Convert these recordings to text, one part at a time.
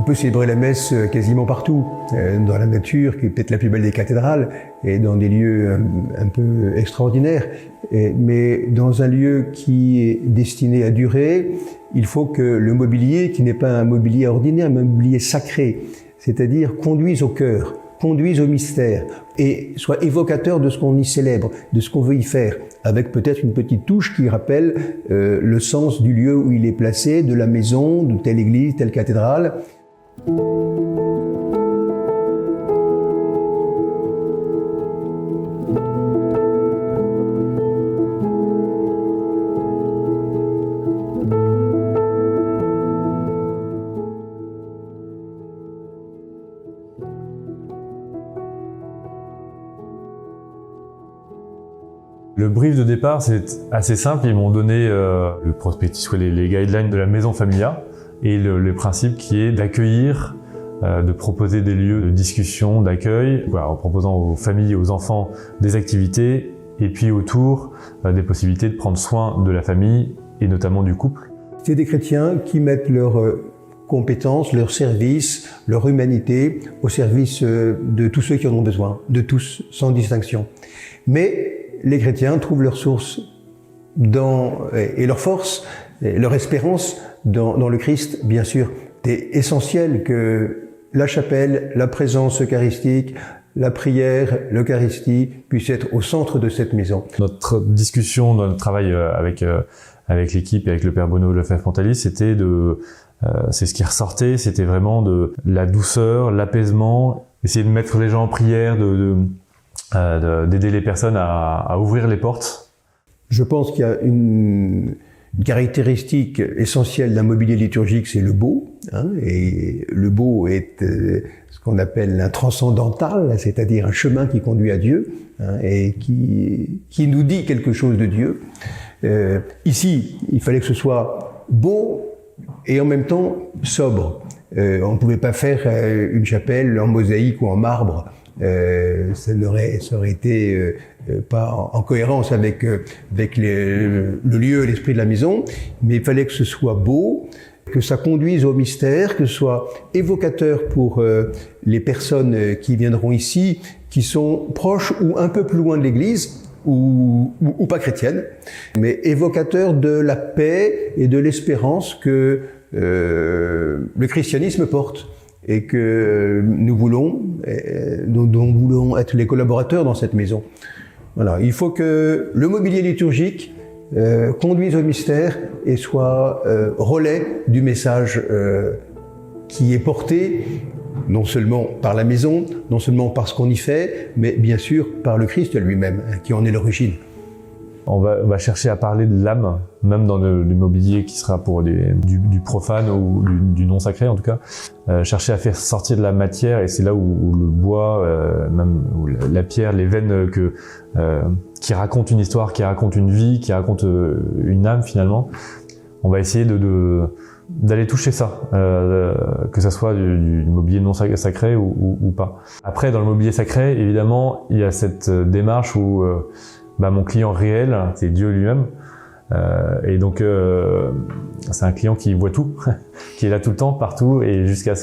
peut célébrer la messe quasiment partout, dans la nature, qui est peut-être la plus belle des cathédrales, et dans des lieux un peu extraordinaires. Mais dans un lieu qui est destiné à durer, il faut que le mobilier, qui n'est pas un mobilier ordinaire, mais un mobilier sacré, c'est-à-dire conduise au cœur, conduise au mystère, et soit évocateur de ce qu'on y célèbre, de ce qu'on veut y faire, avec peut-être une petite touche qui rappelle le sens du lieu où il est placé, de la maison, de telle église, telle cathédrale. Le brief de départ, c'est assez simple. Ils m'ont donné le prospectus, les guidelines de la maison familia et le principe qui est d'accueillir, de proposer des lieux de discussion, d'accueil, en proposant aux familles et aux enfants des activités et puis autour des possibilités de prendre soin de la famille et notamment du couple. C'est des chrétiens qui mettent leurs compétences, leur service, leur humanité au service de tous ceux qui en ont besoin, de tous, sans distinction. Mais les chrétiens trouvent leur source et leur force, et leur espérance dans le Christ, bien sûr. C'est essentiel que la chapelle, la présence eucharistique, la prière, l'Eucharistie puissent être au centre de cette maison. Notre discussion, notre travail avec l'équipe et avec le Père Bruno Lefebvre-Pontalis, c'était c'est ce qui ressortait, c'était vraiment de la douceur, l'apaisement, essayer de mettre les gens en prière, d'aider les personnes à ouvrir les portes. Je pense qu'il y a une caractéristique essentielle d'un mobilier liturgique, c'est le beau. Et le beau est ce qu'on appelle un transcendantal, c'est-à-dire un chemin qui conduit à Dieu et qui nous dit quelque chose de Dieu. Ici, il fallait que ce soit beau et en même temps sobre. On ne pouvait pas faire une chapelle en mosaïque ou en marbre. Ça aurait été pas en cohérence avec le lieu, l'esprit de la maison, mais il fallait que ce soit beau, que ça conduise au mystère, que ce soit évocateur pour les personnes qui viendront ici, qui sont proches ou un peu plus loin de l'Église, ou pas chrétiennes, mais évocateur de la paix et de l'espérance que le christianisme porte. Et que nous voulons, dont nous voulons être les collaborateurs dans cette maison. Voilà, il faut que le mobilier liturgique conduise au mystère et soit relais du message qui est porté non seulement par la maison, non seulement par ce qu'on y fait, mais bien sûr par le Christ lui-même, qui en est l'origine. On va chercher à parler de l'âme, même dans le mobilier qui sera pour du profane ou du non sacré en tout cas. Chercher à faire sortir de la matière, et c'est là où le bois, même où la pierre, les veines qui racontent une histoire, qui racontent une vie, qui racontent une âme finalement. On va essayer d'aller toucher ça, que ça soit du mobilier non sacré ou pas. Après, dans le mobilier sacré, évidemment, il y a cette démarche où mon client réel, c'est Dieu lui-même. Et donc, c'est un client qui voit tout, qui est là tout le temps, partout, et jusqu'à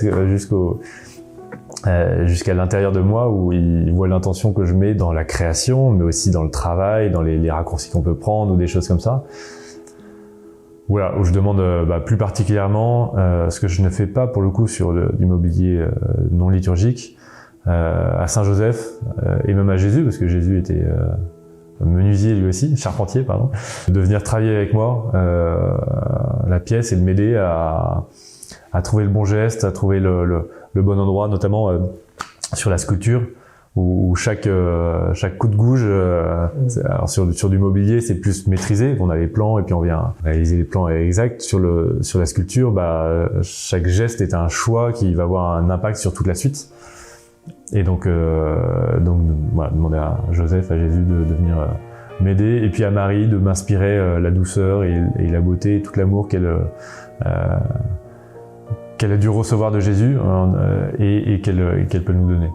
l'intérieur de moi, où il voit l'intention que je mets dans la création, mais aussi dans le travail, dans les raccourcis qu'on peut prendre ou des choses comme ça. Voilà, où je demande plus particulièrement ce que je ne fais pas pour le coup sur du mobilier non liturgique, à Saint-Joseph et même à Jésus, parce que Jésus était menuisier lui aussi, charpentier pardon, de venir travailler avec moi la pièce et de m'aider à trouver le bon geste, à trouver le bon endroit, notamment sur la sculpture, où chaque coup de gouge, alors sur du mobilier c'est plus maîtrisé, on a les plans et puis on vient réaliser les plans exacts. Sur la sculpture, chaque geste est un choix qui va avoir un impact sur toute la suite. Et donc voilà, demander à Joseph, à Jésus de venir m'aider, et puis à Marie de m'inspirer la douceur et la beauté et tout l'amour qu'elle a dû recevoir de Jésus et qu'elle peut nous donner.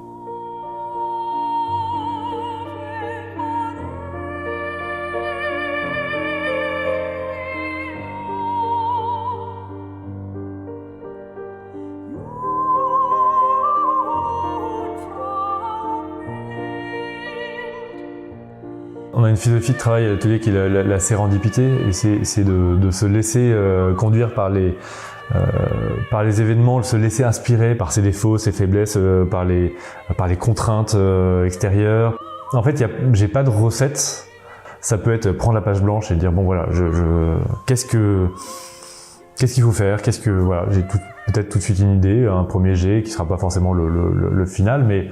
a une philosophie de travail à l'atelier qui est la sérendipité, et c'est de se laisser conduire par les événements, se laisser inspirer par ses défauts, ses faiblesses, par les contraintes extérieures. En fait, j'ai pas de recette. Ça peut être prendre la page blanche et dire bon voilà, qu'est-ce qu'il faut faire, voilà, j'ai peut-être tout de suite une idée, un premier jet qui sera pas forcément le final, mais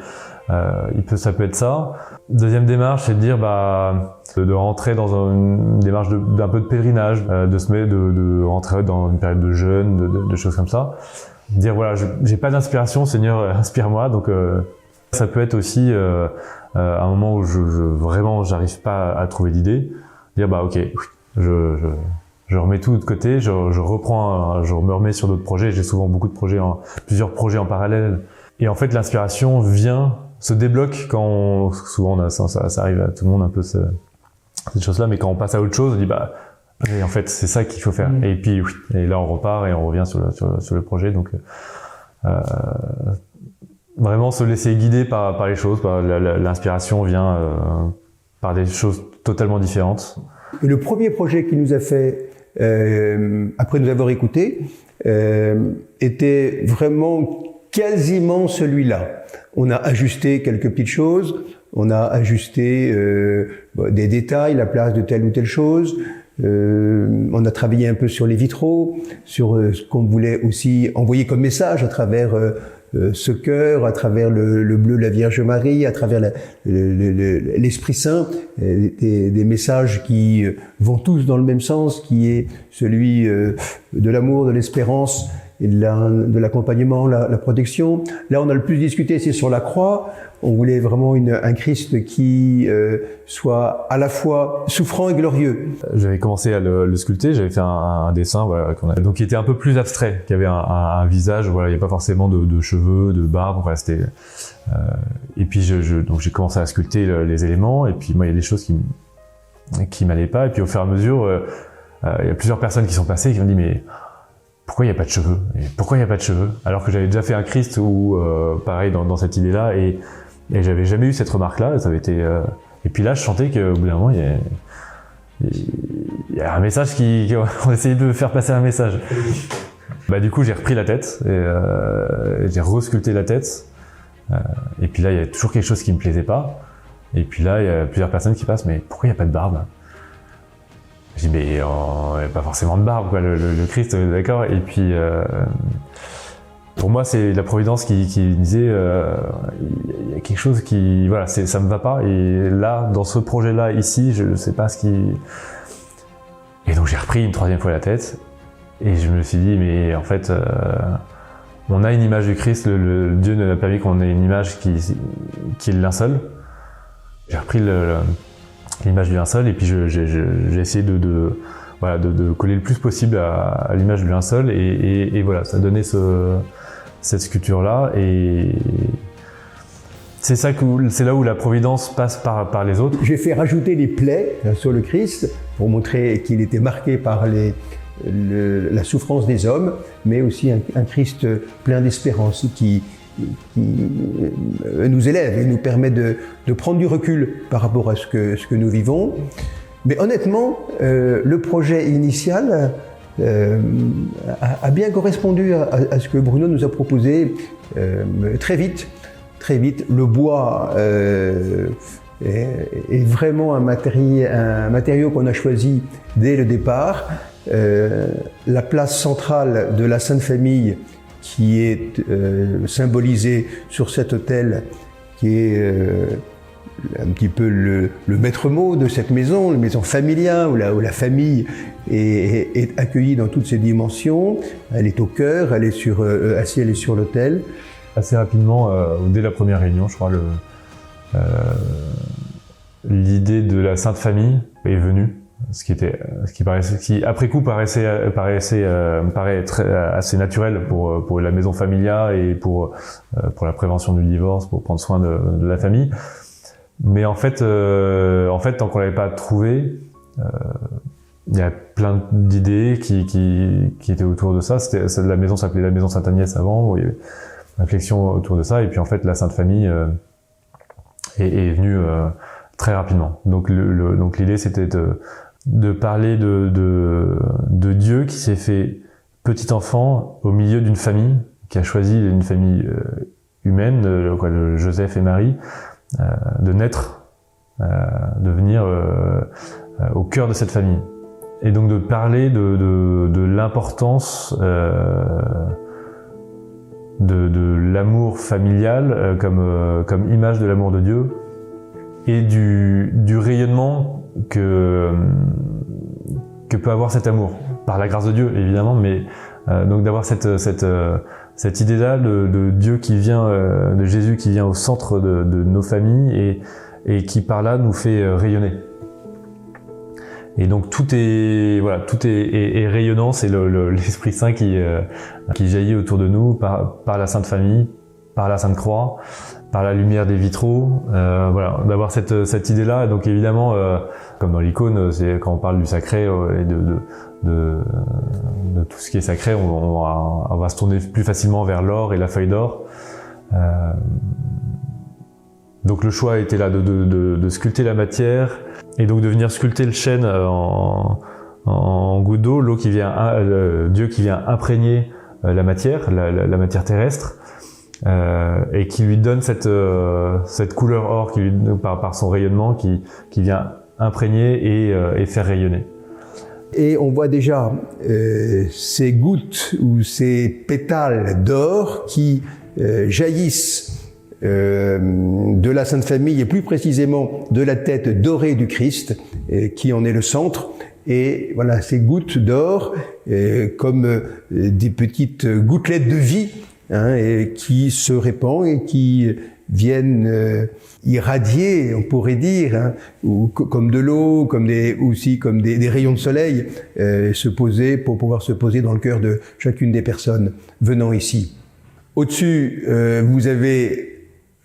ça peut être ça. Deuxième démarche, c'est de dire de rentrer dans une démarche d'un peu de pèlerinage, de rentrer dans une période de jeûne, de choses comme ça. Dire voilà, j'ai pas d'inspiration, Seigneur, inspire-moi. Donc ça peut être aussi un moment où vraiment j'arrive pas à trouver d'idée, dire ok, je remets tout de côté, je me remets sur d'autres projets. J'ai souvent plusieurs projets en parallèle. Et en fait, l'inspiration se débloque quand souvent ça arrive à tout le monde un peu cette chose-là, mais quand on passe à autre chose, on dit et en fait c'est ça qu'il faut faire. Et puis et là on repart et on revient sur le projet. Donc vraiment se laisser guider par les choses. L'inspiration vient par des choses totalement différentes. Et le premier projet qui nous a fait, après nous avoir écoutés, était vraiment quasiment celui-là. On a ajusté quelques petites choses, on a ajusté des détails, la place de telle ou telle chose, on a travaillé un peu sur les vitraux, sur ce qu'on voulait aussi envoyer comme message à travers ce cœur, à travers le bleu de la Vierge Marie, à travers l'Esprit Saint, des messages qui vont tous dans le même sens, qui est celui de l'amour, de l'espérance et de l'accompagnement, la protection. Là, on a le plus discuté, c'est sur la croix. On voulait vraiment un Christ qui soit à la fois souffrant et glorieux. J'avais commencé à le sculpter, j'avais fait un dessin donc qui était un peu plus abstrait, qui avait un visage, voilà, il n'y a pas forcément de cheveux, de barbe, voilà, c'était et puis donc j'ai commencé à sculpter les éléments, et puis moi il y a des choses qui m'allaient pas, et puis au fur et à mesure il y a plusieurs personnes qui sont passées et qui m'ont dit mais pourquoi il n'y a pas de cheveux? Et pourquoi il n'y a pas de cheveux? Alors que j'avais déjà fait un Christ où pareil dans cette idée-là, et j'avais jamais eu cette remarque-là. Ça avait été et puis là, je sentais qu'au bout d'un moment, il y a un message on essayait de faire passer un message. Du coup, j'ai repris la tête et j'ai resculpté la tête. Et puis là, il y a toujours quelque chose qui me plaisait pas. Et puis là, il y a plusieurs personnes qui passent, mais pourquoi il n'y a pas de barbe? J'ai dit, mais il n'y a pas forcément de barbe, quoi, le Christ, d'accord. Et puis, pour moi, c'est la Providence qui disait, il y a quelque chose qui, voilà, ça me va pas. Et là, dans ce projet-là, ici, je ne sais pas ce qui... Et donc, j'ai repris une troisième fois la tête. Et je me suis dit, mais en fait, on a une image du Christ, le Dieu nous a permis qu'on ait une image qui est le linceul. J'ai repris l'image du linceul, et puis j'ai essayé de coller le plus possible à l'image du linceul, et voilà, ça donnait cette sculpture-là, et c'est là où la Providence passe par les autres. J'ai fait rajouter des plaies sur le Christ pour montrer qu'il était marqué par la souffrance des hommes, mais aussi un Christ plein d'espérance qui nous élève et nous permet de prendre du recul par rapport à ce que nous vivons. Mais honnêtement, le projet initial a bien correspondu à ce que Bruno nous a proposé très vite. Le bois est vraiment un matériau qu'on a choisi dès le départ. La place centrale de la Sainte Famille, qui est symbolisée sur cet autel, qui est un petit peu le maître mot de cette maison, la maison familiale, où la famille est accueillie dans toutes ses dimensions. Elle est au cœur, elle est sur l'autel. Assez rapidement, dès la première réunion, je crois, l'idée de la Sainte Famille est venue. Ce qui après coup paraît assez naturel pour la maison familiale et pour la prévention du divorce, pour prendre soin de la famille. Mais en fait, tant qu'on l'avait pas trouvé, il y a plein d'idées qui étaient autour de ça. La maison s'appelait la maison Sainte-Agnès avant, où il y avait une réflexion autour de ça. Et puis en fait, la Sainte Famille est venue très rapidement. Donc donc l'idée c'était de parler de Dieu qui s'est fait petit enfant au milieu d'une famille, qui a choisi une famille humaine, Joseph et Marie, de naître, de venir au cœur de cette famille. Et donc de parler de l'importance de l'amour familial comme image de l'amour de Dieu, et du rayonnement que peut avoir cet amour, par la grâce de Dieu évidemment, mais donc d'avoir cette idée-là de Dieu qui vient, de Jésus qui vient au centre de nos familles et qui par là nous fait rayonner. Et donc tout est rayonnant, c'est l'Esprit Saint qui jaillit autour de nous par la Sainte Famille, par la Sainte Croix, par la lumière des vitraux, d'avoir cette idée-là. Et donc évidemment, comme dans l'icône, c'est quand on parle du sacré et de tout ce qui est sacré, on va se tourner plus facilement vers l'or et la feuille d'or. Donc le choix était là de sculpter la matière et donc de venir sculpter le chêne en goutte d'eau, l'eau qui vient, Dieu qui vient imprégner la matière matière terrestre, et qui lui donne cette couleur or par son rayonnement qui vient imprégner et faire rayonner. Et on voit déjà ces gouttes ou ces pétales d'or qui jaillissent de la Sainte Famille et plus précisément de la tête dorée du Christ qui en est le centre. Et voilà, ces gouttes d'or comme des petites gouttelettes de vie, et qui se répandent et qui viennent irradier, on pourrait dire, ou comme de l'eau, comme des rayons de soleil, pour pouvoir se poser dans le cœur de chacune des personnes venant ici. Au-dessus, vous avez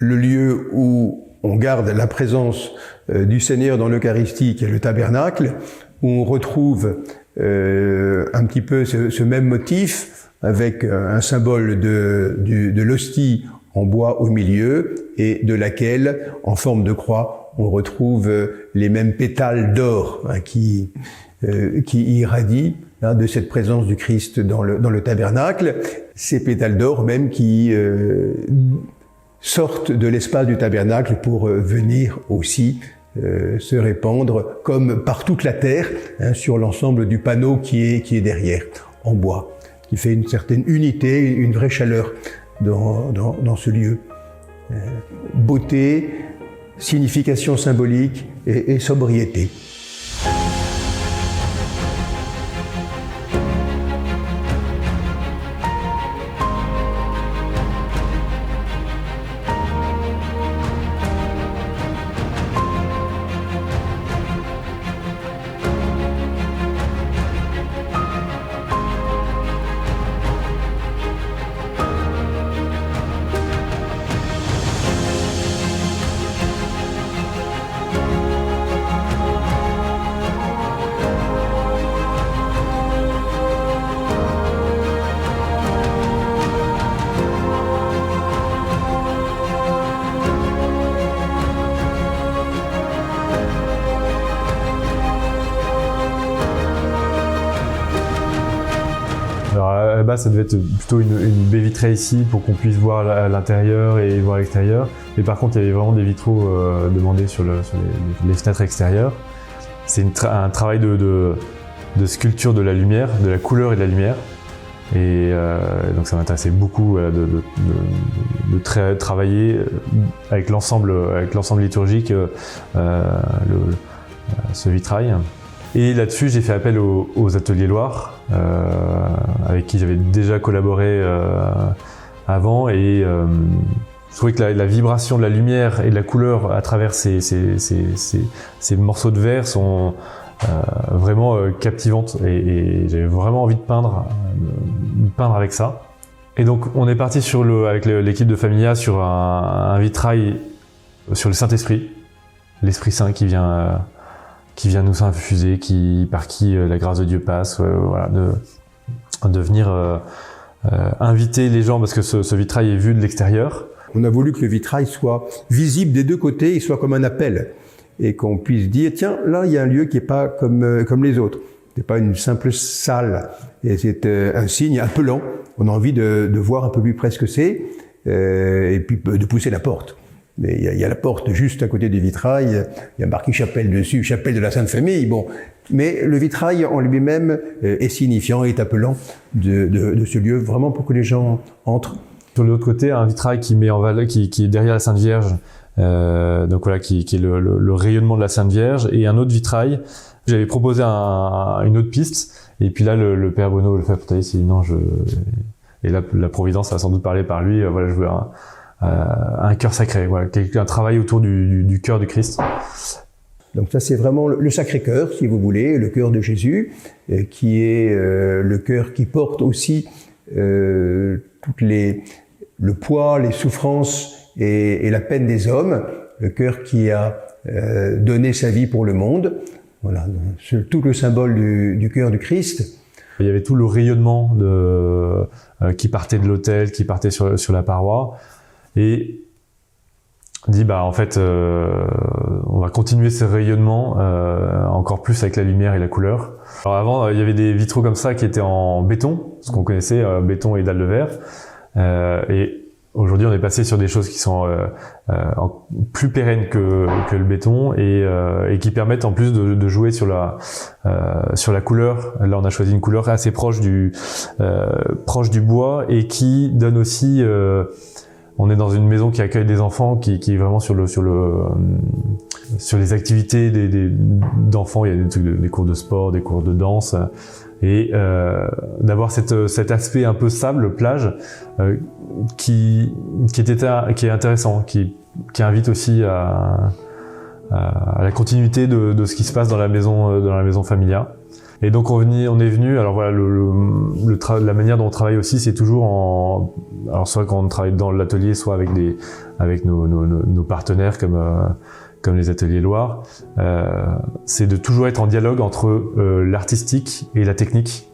le lieu où on garde la présence du Seigneur dans l'Eucharistie, qui est le tabernacle, où on retrouve un petit peu ce même motif, avec un symbole de l'hostie en bois au milieu, et de laquelle, en forme de croix, on retrouve les mêmes pétales d'or qui irradient de cette présence du Christ dans le tabernacle. Ces pétales d'or même qui sortent de l'espace du tabernacle pour venir aussi se répandre comme par toute la terre, sur l'ensemble du panneau qui est derrière, en bois, qui fait une certaine unité, une vraie chaleur dans ce lieu. Beauté, signification symbolique et sobriété. Alors à la base, ça devait être plutôt une baie vitrée ici pour qu'on puisse voir l'intérieur et voir l'extérieur. Mais par contre, il y avait vraiment des vitraux demandés sur les fenêtres extérieures. C'est un travail de sculpture de la lumière, de la couleur et de la lumière. Et donc ça m'intéressait beaucoup de travailler avec l'ensemble liturgique ce vitrail. Et là-dessus, j'ai fait appel aux Ateliers Loire, avec qui j'avais déjà collaboré avant, et je trouvais que la vibration de la lumière et de la couleur à travers ces morceaux de verre sont vraiment captivantes, et j'avais vraiment envie de peindre avec ça. Et donc on est parti avec l'équipe de Familia sur un vitrail sur le Saint-Esprit, l'Esprit Saint qui vient nous infuser, par qui la grâce de Dieu passe, voilà, de venir inviter les gens, parce que ce vitrail est vu de l'extérieur. On a voulu que le vitrail soit visible des deux côtés, il soit comme un appel. et qu'on puisse dire, tiens, là, il y a un lieu qui est pas comme les autres. C'est pas une simple salle, et c'est un signe appelant. On a envie de voir un peu plus près ce que c'est, et puis de pousser la porte. Mais il y a la porte juste à côté du vitrail, il y a marqué chapelle dessus, chapelle de la Sainte Famille, bon. Mais le vitrail en lui-même est signifiant, est appelant de ce lieu, vraiment pour que les gens entrent. Sur l'autre côté, un vitrail qui met en valeur, qui est derrière la Sainte Vierge, donc voilà, qui est le rayonnement de la Sainte Vierge, et un autre vitrail. J'avais proposé une autre piste, et puis là, le père Bruno Lefebvre s'est dit non, et là, la Providence a sans doute parlé par lui, voilà, je veux un cœur sacré, voilà, un travail autour du cœur du Christ. Donc ça, c'est vraiment le Sacré-Cœur, si vous voulez, le cœur de Jésus, qui est le cœur qui porte aussi le poids, les souffrances et la peine des hommes, le cœur qui a donné sa vie pour le monde. Voilà, tout le symbole du cœur du Christ. Il y avait tout le rayonnement qui partait de l'autel, qui partait sur la paroi, et dit en fait on va continuer ce rayonnement encore plus avec la lumière et la couleur. Alors avant il y avait des vitraux comme ça qui étaient en béton, ce qu'on connaissait, béton et dalles de verre, et aujourd'hui on est passé sur des choses qui sont plus pérennes que le béton et qui permettent en plus de jouer sur la couleur. Là on a choisi une couleur assez proche du bois et qui donne aussi on est dans une maison qui accueille des enfants, qui est vraiment sur les activités d'enfants. Il y a des cours de sport, des cours de danse, et d'avoir cet aspect un peu sable, plage, qui est intéressant, qui invite aussi à la continuité de ce qui se passe dans la maison familiale. Et donc on est venu, alors voilà, la manière dont on travaille aussi, c'est toujours alors soit quand on travaille dans l'atelier, soit avec nos partenaires comme les ateliers Loire, c'est de toujours être en dialogue entre l'artistique et la technique,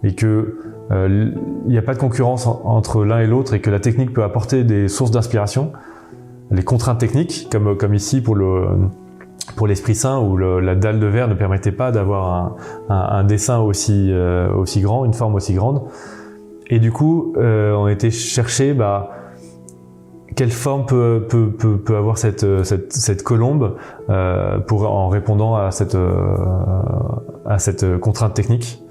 et que il n'y a pas de concurrence entre l'un et l'autre, et que la technique peut apporter des sources d'inspiration, les contraintes techniques, comme ici pour l'Esprit Saint, où la dalle de verre ne permettait pas d'avoir un dessin aussi grand, une forme aussi grande. Et du coup, on a été chercher quelle forme peut avoir cette colombe en répondant à cette contrainte technique.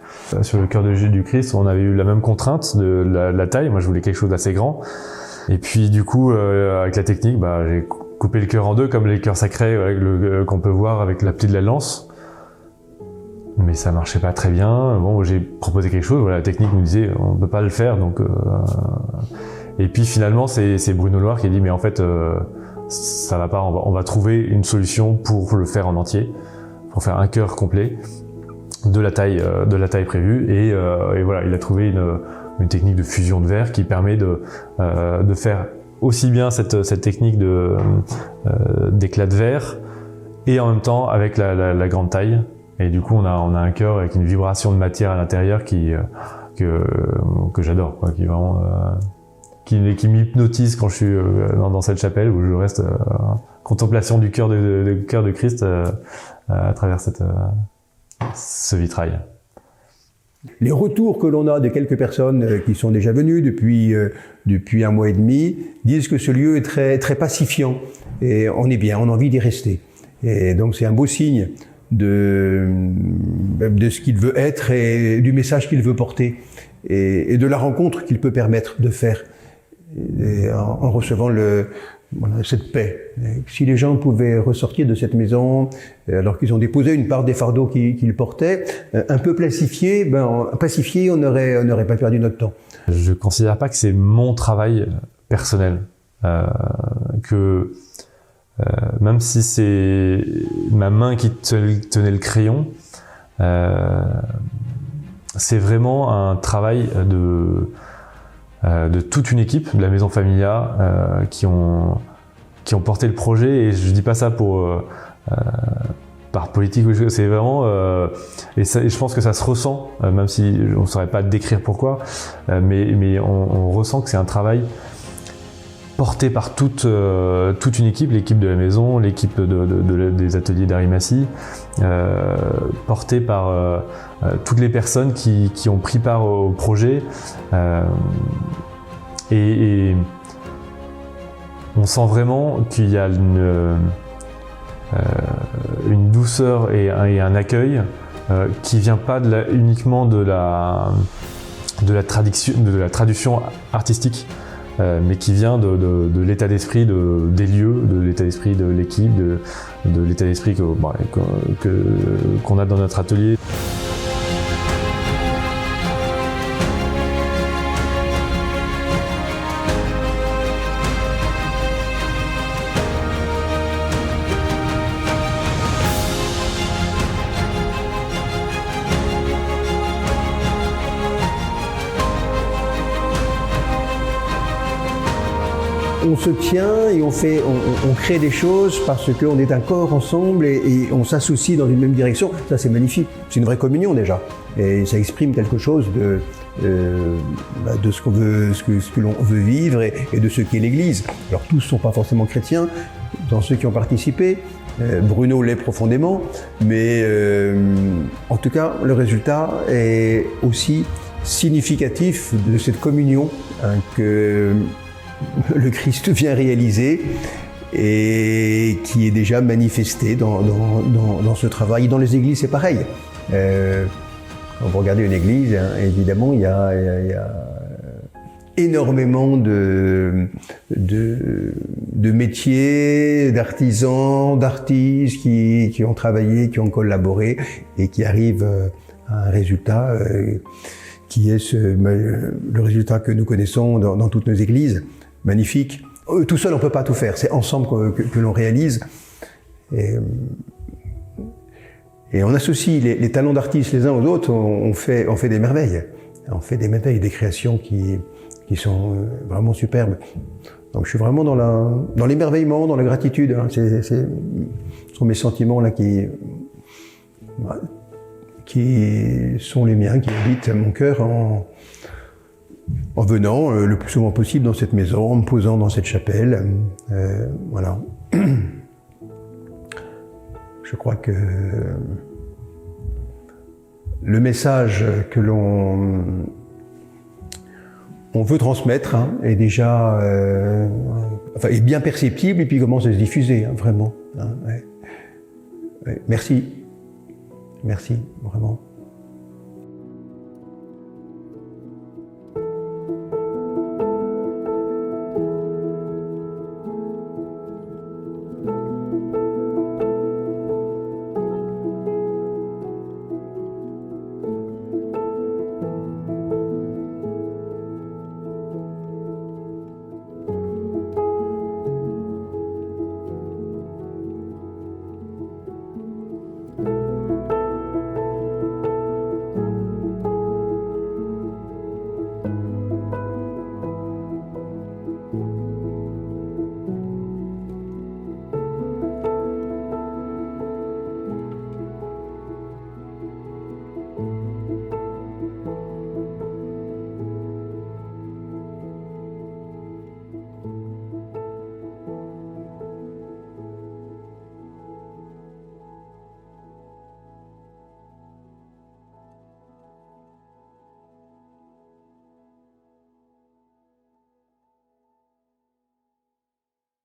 Sur le cœur du Christ, on avait eu la même contrainte de la taille. Moi, je voulais quelque chose d'assez grand. Et puis du coup, avec la technique, j'ai coupé le cœur en deux, comme les cœurs sacrés qu'on peut voir avec la plie de la lance. Mais ça marchait pas très bien. Bon, j'ai proposé quelque chose, la technique nous disait on peut pas le faire, donc et puis finalement c'est Bruno Loire qui a dit mais en fait ça va pas, on va trouver une solution pour le faire en entier, pour faire un cœur complet de la taille prévue, et voilà, il a trouvé une technique de fusion de verre qui permet de faire aussi bien cette technique d'éclat de verre, et en même temps avec la grande taille. Et du coup, on a un cœur avec une vibration de matière à l'intérieur que j'adore, qui est vraiment qui m'hypnotise quand je suis dans cette chapelle, où je reste contemplation du cœur de Christ à travers ce vitrail. Les retours que l'on a de quelques personnes qui sont déjà venues depuis un mois et demi disent que ce lieu est très, très pacifiant, et on est bien, on a envie d'y rester. Et donc c'est un beau signe de ce qu'il veut être et du message qu'il veut porter, et de la rencontre qu'il peut permettre de faire en recevant cette paix. Si les gens pouvaient ressortir de cette maison alors qu'ils ont déposé une part des fardeaux qu'ils portaient, un peu pacifiés, on n'aurait pas perdu notre temps. Je considère pas que c'est mon travail personnel, que même si c'est ma main qui tenait le crayon, c'est vraiment un travail de toute une équipe de la maison familiale qui ont porté le projet. Et je dis pas ça par politique, c'est vraiment et je pense que ça se ressent, même si on saurait pas décrire pourquoi, mais on ressent que c'est un travail porté par toute une équipe, l'équipe de la maison, l'équipe des ateliers d'Arimatie, porté par toutes les personnes qui ont pris part au projet. Et on sent vraiment qu'il y a une douceur et un accueil qui vient pas uniquement de la traduction artistique, mais qui vient de l'état d'esprit des lieux, de l'état d'esprit de l'équipe, de l'état d'esprit qu'on a dans notre atelier. On se tient et on crée des choses parce qu'on est un corps ensemble et on s'associe dans une même direction. Ça, c'est magnifique. C'est une vraie communion déjà. Et ça exprime quelque chose de ce qu'on veut, ce que l'on veut vivre et de ce qu'est l'Église. Alors tous ne sont pas forcément chrétiens, dans ceux qui ont participé. Bruno l'est profondément, mais en tout cas, le résultat est aussi significatif de cette communion que le Christ vient réaliser et qui est déjà manifesté dans ce travail. Dans les églises, c'est pareil. Quand vous regardez une église, hein, évidemment, il y a énormément de métiers, d'artisans, d'artistes qui ont travaillé, qui ont collaboré et qui arrivent à un résultat qui est le résultat que nous connaissons dans toutes nos églises. Magnifique. Tout seul, on ne peut pas tout faire. C'est ensemble que l'on réalise. Et on associe les talents d'artistes les uns aux autres. On fait des merveilles. On fait des merveilles, des créations qui sont vraiment superbes. Donc je suis vraiment dans l'émerveillement, dans la gratitude. Hein. Ce sont mes sentiments là qui sont les miens, qui habitent mon cœur en venant le plus souvent possible dans cette maison, en me posant dans cette chapelle. Voilà. Je crois que le message que l'on veut transmettre est déjà est bien perceptible et puis commence à se diffuser, hein, vraiment. Hein, ouais. Ouais. Merci. Merci, vraiment.